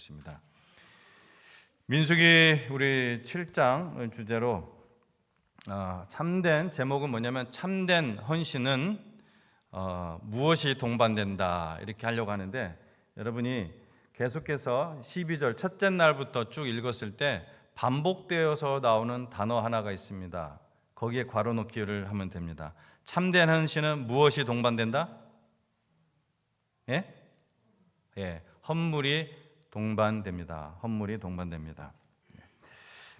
있습니다. 민수기 우리 7장 주제로 참된 제목은 뭐냐면 참된 헌신은 무엇이 동반된다 이렇게 하려고 하는데, 여러분이 계속해서 12절 첫째 날부터 쭉 읽었을 때 반복되어서 나오는 단어 하나가 있습니다. 거기에 괄호 넣기를 하면 됩니다. 참된 헌신은 무엇이 동반된다? 예, 헌물이 동반됩니다. 헌물이 동반됩니다.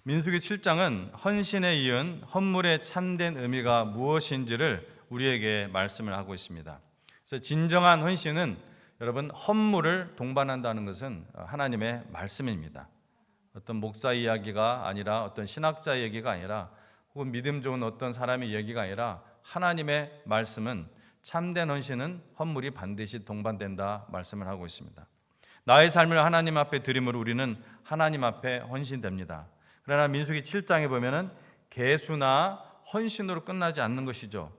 민수기 7장은 헌신에 이은 헌물의 참된 의미가 무엇인지를 우리에게 말씀을 하고 있습니다. 그래서 진정한 헌신은 여러분 헌물을 동반한다는 것은 하나님의 말씀입니다. 어떤 목사 이야기가 아니라, 어떤 신학자 얘기가 아니라, 혹은 믿음 좋은 어떤 사람의 얘기가 아니라 하나님의 말씀은 참된 헌신은 헌물이 반드시 동반된다 말씀을 하고 있습니다. 나의 삶을 하나님 앞에 드림으로 우리는 하나님 앞에 헌신됩니다. 그러나 민수기 7장에 보면은 계수나 헌신으로 끝나지 않는 것이죠.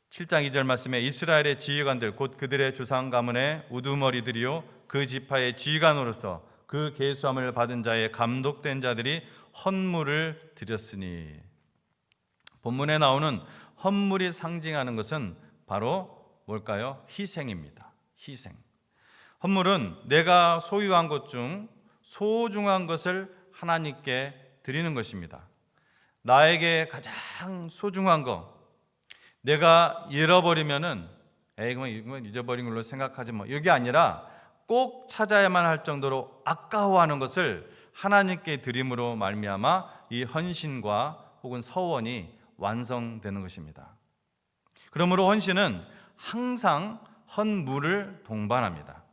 7장 2절 말씀에 이스라엘의 지휘관들 곧 그들의 조상 가문의 우두머리들이요 그 지파의 지휘관으로서 그 계수함을 받은 자의 감독된 자들이 헌물을 드렸으니, 본문에 나오는 헌물이 상징하는 것은 바로 뭘까요? 희생입니다. 희생. 헌물은 내가 소유한 것 중 소중한 것을 하나님께 드리는 것입니다. 나에게 가장 소중한 거, 내가 잃어버리면은 이건 잊어버린 걸로 생각하지 뭐, 이게 아니라 꼭 찾아야만 할 정도로 아까워하는 것을 하나님께 드림으로 말미암아 이 헌신과 혹은 서원이 완성되는 것입니다. 그러므로 헌신은 항상 헌물을 동반합니다.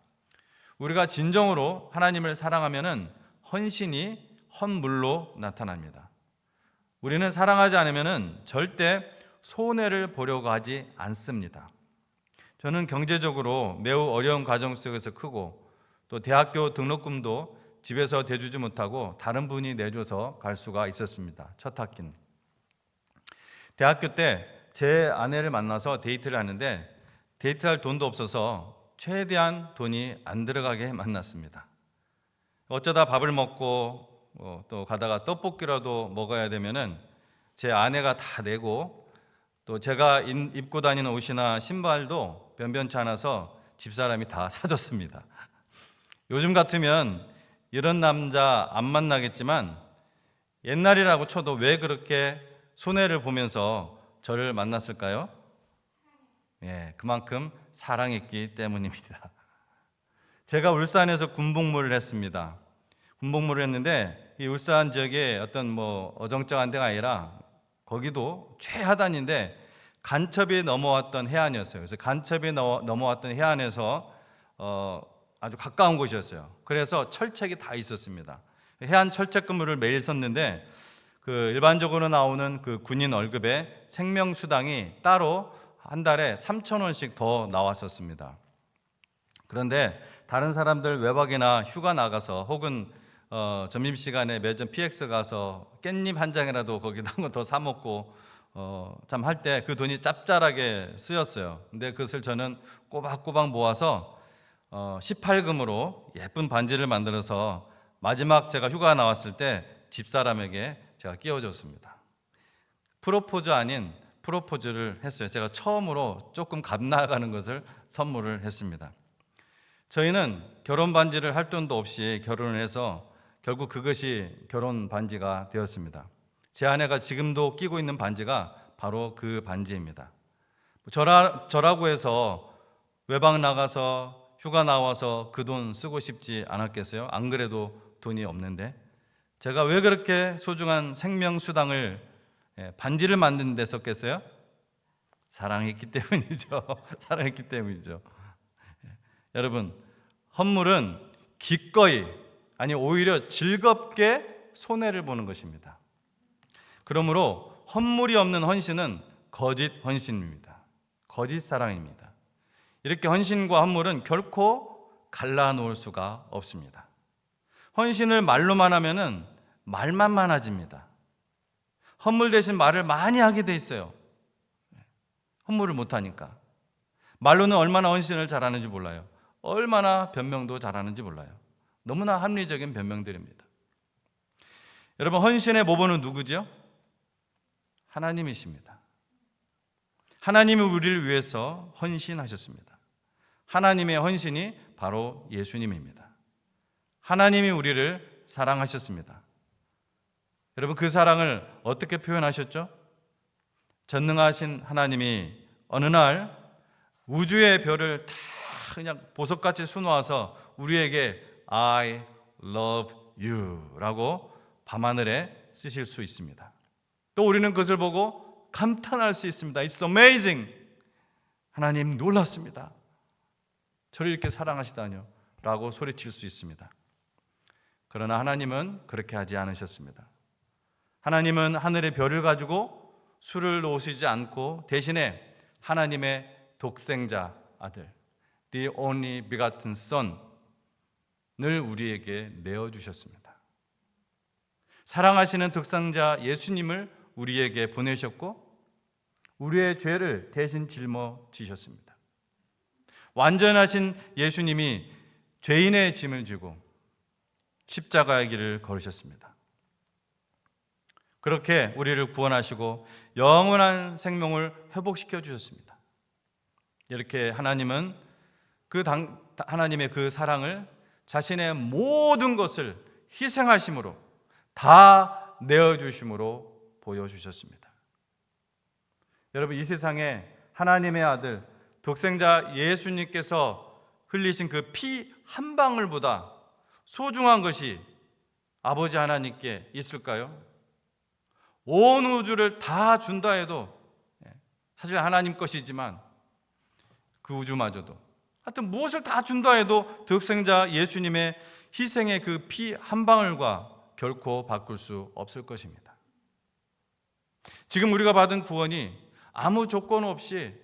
우리가 진정으로 하나님을 사랑하면은 헌신이 헌물로 나타납니다. 우리는 사랑하지 않으면은 절대 손해를 보려고 하지 않습니다. 저는 경제적으로 매우 어려운 가정 속에서 크고, 또 대학교 등록금도 집에서 대주지 못하고 다른 분이 내줘서 갈 수가 있었습니다. 첫 학기는. 대학교 때 제 아내를 만나서 데이트를 하는데 데이트할 돈도 없어서 최대한 돈이 안 들어가게 만났습니다. 어쩌다 밥을 먹고 또 가다가 떡볶이라도 먹어야 되면은 제 아내가 다 내고, 또 제가 입고 다니는 옷이나 신발도 변변치 않아서 집사람이 다 사줬습니다. 요즘 같으면 이런 남자 안 만나겠지만 옛날이라고 쳐도 왜 그렇게 손해를 보면서 저를 만났을까요? 그만큼 사랑했기 때문입니다. 제가 울산에서 군복무를 했습니다. 군복무를 했는데 이 울산 지역에 어떤 어정쩡한 데가 아니라 거기도 최하단인데 간첩이 넘어왔던 해안이었어요. 그래서 간첩이 넘어왔던 해안에서 아주 가까운 곳이었어요. 그래서 철책이 다 있었습니다. 해안 철책 근무를 매일 섰는데 그 일반적으로 나오는 그 군인 월급에 생명수당이 따로 한 달에 3,000원씩 더 나왔었습니다. 그런데 다른 사람들 외박이나 휴가 나가서 혹은 점심시간에 매점 PX 가서 깻잎 한 장이라도 거기다 더 사 먹고 참 할 때 그 돈이 짭짤하게 쓰였어요. 근데 그것을 저는 꼬박꼬박 모아서 18금으로 예쁜 반지를 만들어서 마지막 제가 휴가 나왔을 때 집사람에게 제가 끼워줬습니다. 프로포즈 아닌 프로포즈를 했어요. 제가 처음으로 조금 값 나가는 것을 선물을 했습니다. 저희는 결혼 반지를 할 돈도 없이 결혼을 해서 결국 그것이 결혼 반지가 되었습니다. 제 아내가 지금도 끼고 있는 반지가 바로 그 반지입니다. 저라고 해서 외박 나가서 휴가 나와서 그 돈 쓰고 싶지 않았겠어요? 안 그래도 돈이 없는데. 제가 왜 그렇게 소중한 생명수당을 반지를 만드는 데 썼겠어요? 사랑했기 때문이죠. 사랑했기 때문이죠. 여러분, 헌물은 기꺼이, 아니 오히려 즐겁게 손해를 보는 것입니다. 그러므로 헌물이 없는 헌신은 거짓 헌신입니다. 거짓 사랑입니다. 이렇게 헌신과 헌물은 결코 갈라놓을 수가 없습니다. 헌신을 말로만 하면은 말만 많아집니다. 헌물 대신 말을 많이 하게 돼 있어요. 헌물을 못하니까. 말로는 얼마나 헌신을 잘하는지 몰라요. 얼마나 변명도 잘하는지 몰라요. 너무나 합리적인 변명들입니다. 여러분, 헌신의 모범은 누구죠? 하나님이십니다. 하나님이 우리를 위해서 헌신하셨습니다. 하나님의 헌신이 바로 예수님입니다. 하나님이 우리를 사랑하셨습니다. 여러분, 그 사랑을 어떻게 표현하셨죠? 전능하신 하나님이 어느 날 우주의 별을 다 그냥 보석같이 수놓아서 우리에게 I love you 라고 밤하늘에 쓰실 수 있습니다. 또 우리는 그것을 보고 감탄할 수 있습니다. It's amazing. 하나님 놀랐습니다. 저를 이렇게 사랑하시다뇨 라고 소리칠 수 있습니다. 그러나 하나님은 그렇게 하지 않으셨습니다. 하나님은 하늘의 별을 가지고 수를 놓으시지 않고 대신에 하나님의 독생자 아들, The only begotten Son을 우리에게 내어주셨습니다. 사랑하시는 독생자 예수님을 우리에게 보내셨고 우리의 죄를 대신 짊어지셨습니다. 완전하신 예수님이 죄인의 짐을 지고 십자가의 길을 걸으셨습니다. 그렇게 우리를 구원하시고 영원한 생명을 회복시켜 주셨습니다. 이렇게 하나님은 하나님의 그 사랑을 자신의 모든 것을 희생하심으로 다 내어주심으로 보여주셨습니다. 여러분, 이 세상에 하나님의 아들 독생자 예수님께서 흘리신 그 피 한 방울보다 소중한 것이 아버지 하나님께 있을까요? 온 우주를 다 준다 해도 사실 하나님 것이지만 그 우주마저도 하여튼 무엇을 다 준다 해도 독생자 예수님의 희생의 그 피 한 방울과 결코 바꿀 수 없을 것입니다. 지금 우리가 받은 구원이 아무 조건 없이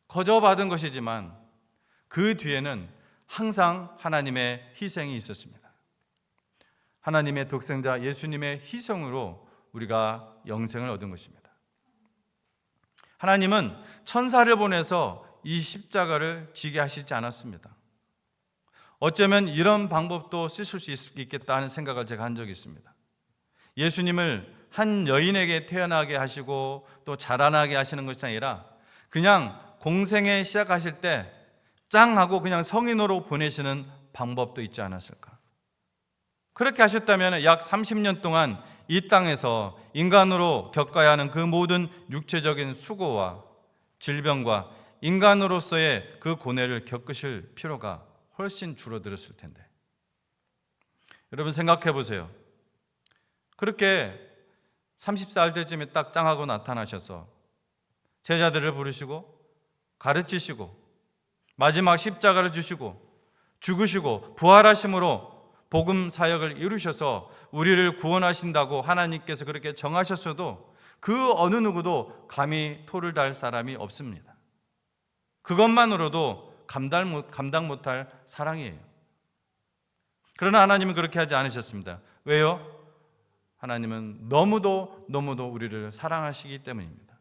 거저 받은 것이지만 그 뒤에는 항상 하나님의 희생이 있었습니다. 하나님의 독생자 예수님의 희생으로 우리가 영생을 얻은 것입니다. 하나님은 천사를 보내서 이 십자가를 지게 하시지 않았습니다. 어쩌면 이런 방법도 쓰실 수 있겠다 하는 생각을 제가 한 적이 있습니다. 예수님을 한 여인에게 태어나게 하시고 또 자라나게 하시는 것이 아니라 그냥 공생에 시작하실 때 짱 하고 그냥 성인으로 보내시는 방법도 있지 않았을까? 그렇게 하셨다면 약 30년 동안 이 땅에서 인간으로 겪어야 하는 그 모든 육체적인 수고와 질병과 인간으로서의 그 고뇌를 겪으실 필요가 훨씬 줄어들었을 텐데. 여러분 생각해 보세요. 그렇게 30살 때쯤에 딱 짱하고 나타나셔서 제자들을 부르시고 가르치시고 마지막 십자가를 주시고 죽으시고 부활하심으로 복음 사역을 이루셔서 우리를 구원하신다고 하나님께서 그렇게 정하셨어도 그 어느 누구도 감히 토를 달 사람이 없습니다. 그것만으로도 감당 못할 사랑이에요. 그러나 하나님은 그렇게 하지 않으셨습니다. 왜요? 하나님은 너무도 우리를 사랑하시기 때문입니다.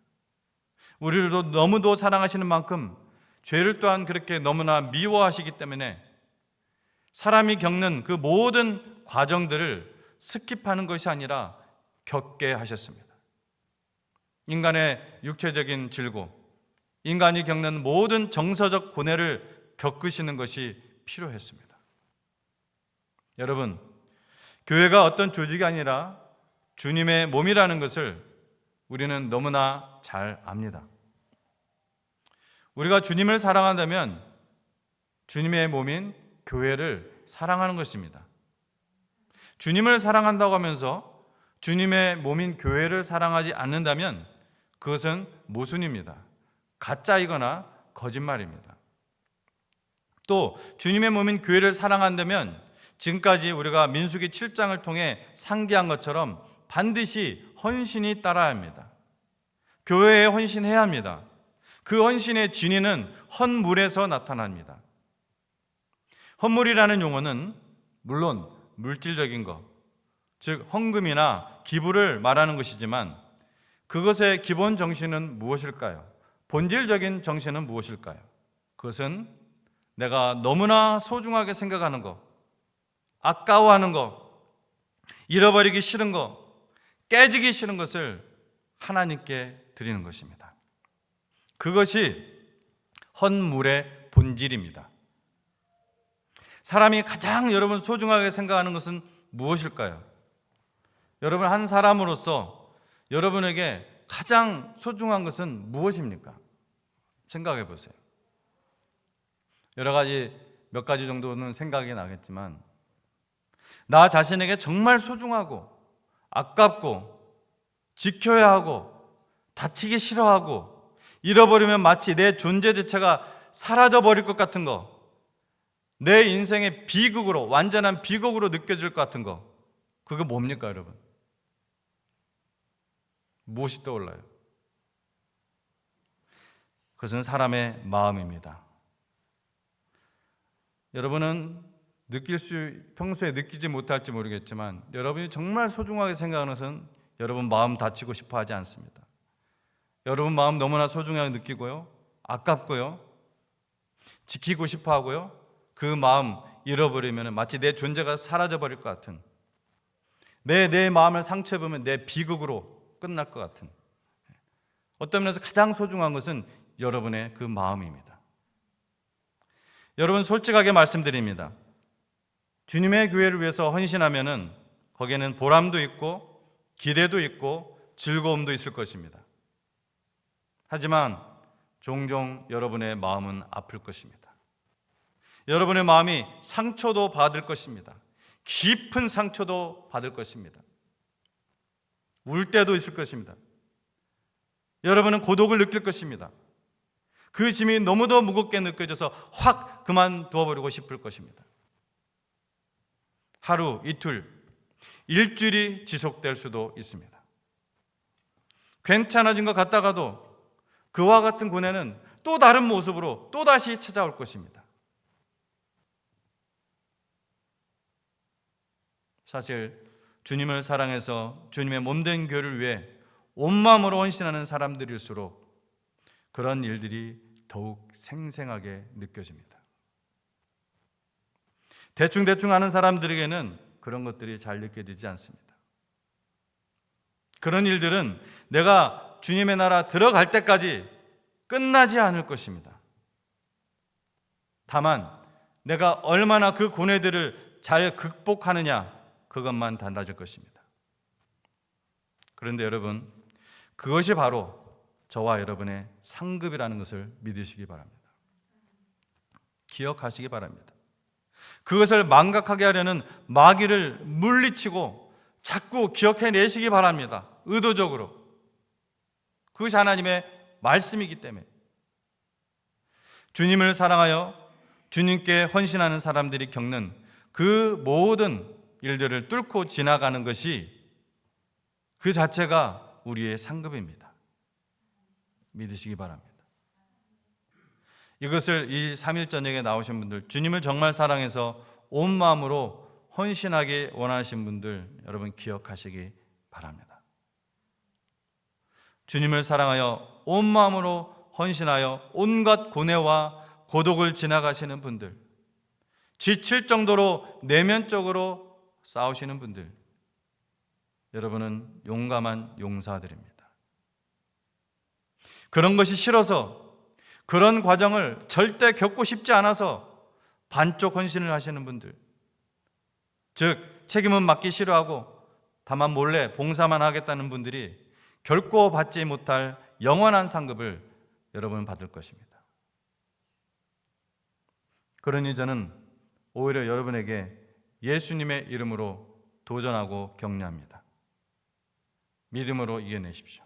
우리를 너무도 사랑하시는 만큼 죄를 또한 그렇게 너무나 미워하시기 때문에 사람이 겪는 그 모든 과정들을 스킵하는 것이 아니라 겪게 하셨습니다. 인간의 육체적인 질고, 인간이 겪는 모든 정서적 고뇌를 겪으시는 것이 필요했습니다. 여러분, 교회가 어떤 조직이 아니라 주님의 몸이라는 것을 우리는 너무나 잘 압니다. 우리가 주님을 사랑한다면 주님의 몸인 교회를 사랑하는 것입니다. 주님을 사랑한다고 하면서 주님의 몸인 교회를 사랑하지 않는다면 그것은 모순입니다. 가짜이거나 거짓말입니다. 또 주님의 몸인 교회를 사랑한다면 지금까지 우리가 민수기 7장을 통해 상기한 것처럼 반드시 헌신이 따라야 합니다. 교회에 헌신해야 합니다. 그 헌신의 진위는 헌물에서 나타납니다. 헌물이라는 용어는 물론 물질적인 것, 즉 헌금이나 기부를 말하는 것이지만 그것의 기본 정신은 무엇일까요? 본질적인 정신은 무엇일까요? 그것은 내가 너무나 소중하게 생각하는 것, 아까워하는 것, 잃어버리기 싫은 것, 깨지기 싫은 것을 하나님께 드리는 것입니다. 그것이 헌물의 본질입니다. 사람이 가장 여러분 소중하게 생각하는 것은 무엇일까요? 여러분 한 사람으로서 여러분에게 가장 소중한 것은 무엇입니까? 생각해 보세요. 여러 가지 몇 가지 정도는 생각이 나겠지만 나 자신에게 정말 소중하고 아깝고 지켜야 하고 다치기 싫어하고 잃어버리면 마치 내 존재 자체가 사라져 버릴 것 같은 거, 내 인생의 비극으로, 완전한 비극으로 느껴질 것 같은 거, 그거 뭡니까 여러분? 무엇이 떠올라요? 그것은 사람의 마음입니다. 여러분은 평소에 느끼지 못할지 모르겠지만 여러분이 정말 소중하게 생각하는 것은 여러분 마음 다치고 싶어 하지 않습니다. 여러분 마음 너무나 소중하게 느끼고요, 아깝고요, 지키고 싶어 하고요, 그 마음 잃어버리면 마치 내 존재가 사라져 버릴 것 같은, 내 마음을 상처해보면 내 비극으로 끝날 것 같은, 어떤 면에서 가장 소중한 것은 여러분의 그 마음입니다. 여러분 솔직하게 말씀드립니다. 주님의 교회를 위해서 헌신하면은 거기에는 보람도 있고 기대도 있고 즐거움도 있을 것입니다. 하지만 종종 여러분의 마음은 아플 것입니다. 여러분의 마음이 상처도 받을 것입니다. 깊은 상처도 받을 것입니다. 울 때도 있을 것입니다. 여러분은 고독을 느낄 것입니다. 그 짐이 너무도 무겁게 느껴져서 확 그만두어버리고 싶을 것입니다. 하루, 이틀, 일주일이 지속될 수도 있습니다. 괜찮아진 것 같다가도 그와 같은 고뇌는 또 다른 모습으로 또다시 찾아올 것입니다. 사실 주님을 사랑해서 주님의 몸된 교회를 위해 온 마음으로 헌신하는 사람들일수록 그런 일들이 더욱 생생하게 느껴집니다. 대충 하는 사람들에게는 그런 것들이 잘 느껴지지 않습니다. 그런 일들은 내가 주님의 나라 들어갈 때까지 끝나지 않을 것입니다. 다만 내가 얼마나 그 고뇌들을 잘 극복하느냐, 그것만 달라질 것입니다. 그런데 여러분, 그것이 바로 저와 여러분의 상급이라는 것을 믿으시기 바랍니다. 기억하시기 바랍니다. 그것을 망각하게 하려는 마귀를 물리치고 자꾸 기억해내시기 바랍니다. 의도적으로. 그것이 하나님의 말씀이기 때문에. 주님을 사랑하여 주님께 헌신하는 사람들이 겪는 그 모든 일들을 뚫고 지나가는 것이 그 자체가 우리의 상급입니다. 믿으시기 바랍니다. 이것을 이 3일 저녁에 나오신 분들, 주님을 정말 사랑해서 온 마음으로 헌신하기 원하시는 분들, 여러분 기억하시기 바랍니다. 주님을 사랑하여 온 마음으로 헌신하여 온갖 고뇌와 고독을 지나가시는 분들, 지칠 정도로 내면적으로 싸우시는 분들, 여러분은 용감한 용사들입니다. 그런 것이 싫어서, 그런 과정을 절대 겪고 싶지 않아서 반쪽 헌신을 하시는 분들, 즉 책임은 맡기 싫어하고 다만 몰래 봉사만 하겠다는 분들이 결코 받지 못할 영원한 상급을 여러분은 받을 것입니다. 그러니 저는 오히려 여러분에게 예수님의 이름으로 도전하고 격려합니다. 믿음으로 이겨내십시오.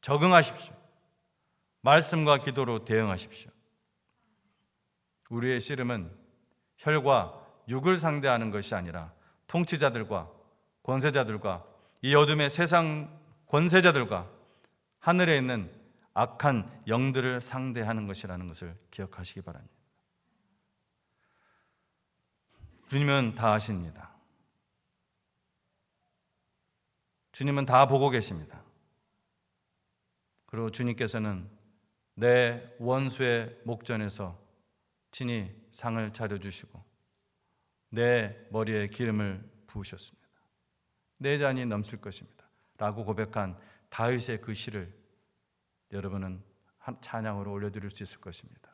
적응하십시오. 말씀과 기도로 대응하십시오. 우리의 씨름은 혈과 육을 상대하는 것이 아니라 통치자들과 권세자들과 이 어둠의 세상 권세자들과 하늘에 있는 악한 영들을 상대하는 것이라는 것을 기억하시기 바랍니다. 주님은 다 아십니다. 주님은 다 보고 계십니다. 그리고 주님께서는 내 원수의 목전에서 친히 상을 차려주시고 내 머리에 기름을 부으셨습니다. 내 잔이 넘칠 것입니다 라고 고백한 다윗의 그 시를 여러분은 찬양으로 올려드릴 수 있을 것입니다.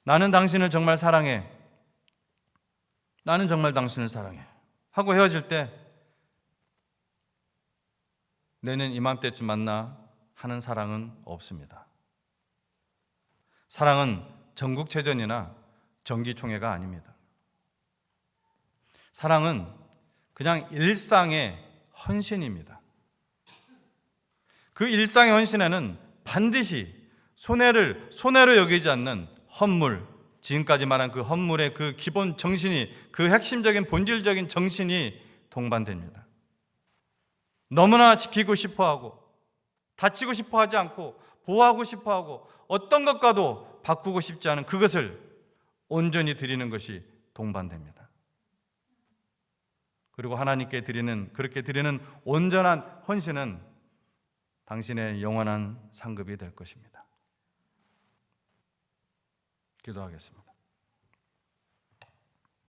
나는 당신을 정말 사랑해. 나는 정말 당신을 사랑해 하고 헤어질 때 내년 이맘때쯤 만나 하는 사랑은 없습니다. 사랑은 전국체전이나 정기총회가 아닙니다. 사랑은 그냥 일상의 헌신입니다. 그 일상의 헌신에는 반드시 손해로 여기지 않는 헌물, 지금까지 말한 그 헌물의 그 기본 정신이, 그 핵심적인 본질적인 정신이 동반됩니다. 너무나 지키고 싶어하고 다치고 싶어하지 않고 보호하고 싶어하고 어떤 것과도 바꾸고 싶지 않은 그것을 온전히 드리는 것이 동반됩니다. 그리고 하나님께 그렇게 드리는 온전한 헌신은 당신의 영원한 상급이 될 것입니다. 기도하겠습니다.